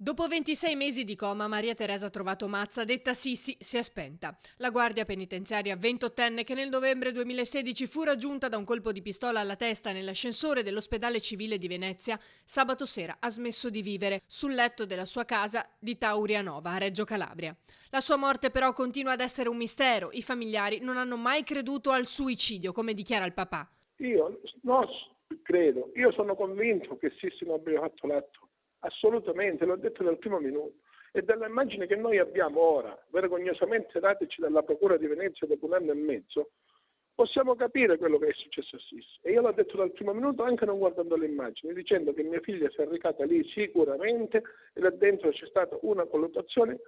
Dopo 26 mesi di coma, Maria Teresa ha trovato Mazza, detta Sissi, si è spenta. La guardia penitenziaria 28enne, che nel novembre 2016 fu raggiunta da un colpo di pistola alla testa nell'ascensore dell'ospedale civile di Venezia, sabato sera ha smesso di vivere sul letto della sua casa di Taurianova, a Reggio Calabria. La sua morte però continua ad essere un mistero. I familiari non hanno mai creduto al suicidio, come dichiara il papà. Io non credo, io sono convinto che Sissi non abbia fatto l'atto, assolutamente, l'ho detto dal primo minuto. E dall'immagine che noi abbiamo ora, vergognosamente dateci dalla Procura di Venezia dopo un anno e mezzo, possiamo capire quello che è successo a Sissi. E io l'ho detto dal primo minuto anche non guardando le immagini, dicendo che mia figlia si è recata lì sicuramente e là dentro c'è stata una colluttazione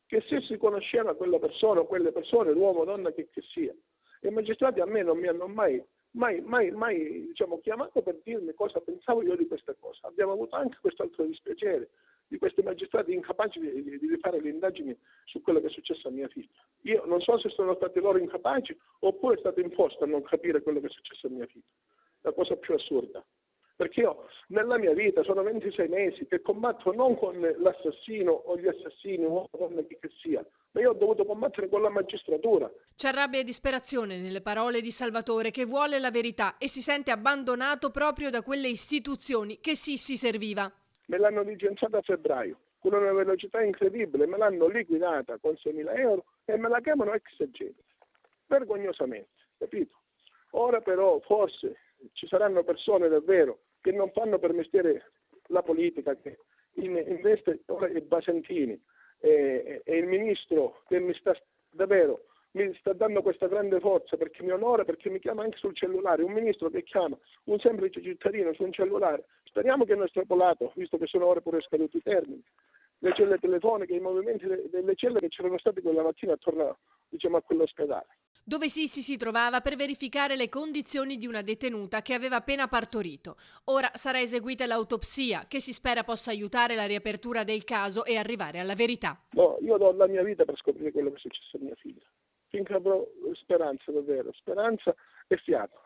che Sissi conosceva quella persona o quelle persone, l'uomo o donna che sia. E i magistrati a me non mi hanno mai chiamato per dirmi cosa pensavo io di questa cosa. Abbiamo avuto anche quest'altro dispiacere di questi magistrati incapaci di fare le indagini su quello che è successo a mia figlia. Io non so se sono stati loro incapaci oppure è stato imposto a non capire quello che è successo a mia figlia. La cosa più assurda. Perché io nella mia vita sono 26 mesi che combatto non con l'assassino o gli assassini o con chi che sia, ma io ho dovuto combattere con la magistratura. C'è rabbia e disperazione nelle parole di Salvatore, che vuole la verità e si sente abbandonato proprio da quelle istituzioni che Sissi serviva. Me l'hanno licenziata a febbraio con una velocità incredibile, me l'hanno liquidata con 6.000 euro e me la chiamano ex agente, vergognosamente, capito? Ora però forse ci saranno persone davvero che non fanno per mestiere la politica, che investe ora i Basentini e il ministro che mi sta dando questa grande forza perché mi onora, perché mi chiama anche sul cellulare, un ministro che chiama un semplice cittadino su un cellulare. Speriamo che hanno estrapolato, visto che sono ora pure scaduti i termini, le celle telefoniche, i movimenti delle celle che c'erano stati quella mattina attorno a quell'ospedale. Dove Sissi si trovava per verificare le condizioni di una detenuta che aveva appena partorito. Ora sarà eseguita l'autopsia, che si spera possa aiutare la riapertura del caso e arrivare alla verità. No, io do la mia vita per scoprire quello che è successo a mia figlia, finché avrò speranza davvero, speranza e fiato,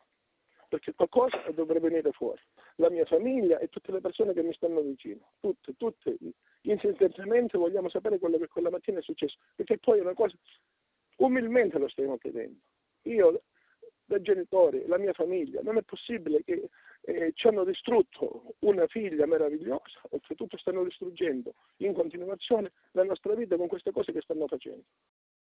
perché qualcosa dovrebbe venire fuori. La mia famiglia e tutte le persone che mi stanno vicino, tutte, insistentemente vogliamo sapere quello che quella mattina è successo, perché poi è una cosa, umilmente lo stiamo chiedendo. Io, da genitore, la mia famiglia, non è possibile che ci hanno distrutto una figlia meravigliosa, oltretutto stanno distruggendo in continuazione la nostra vita con queste cose che stanno facendo.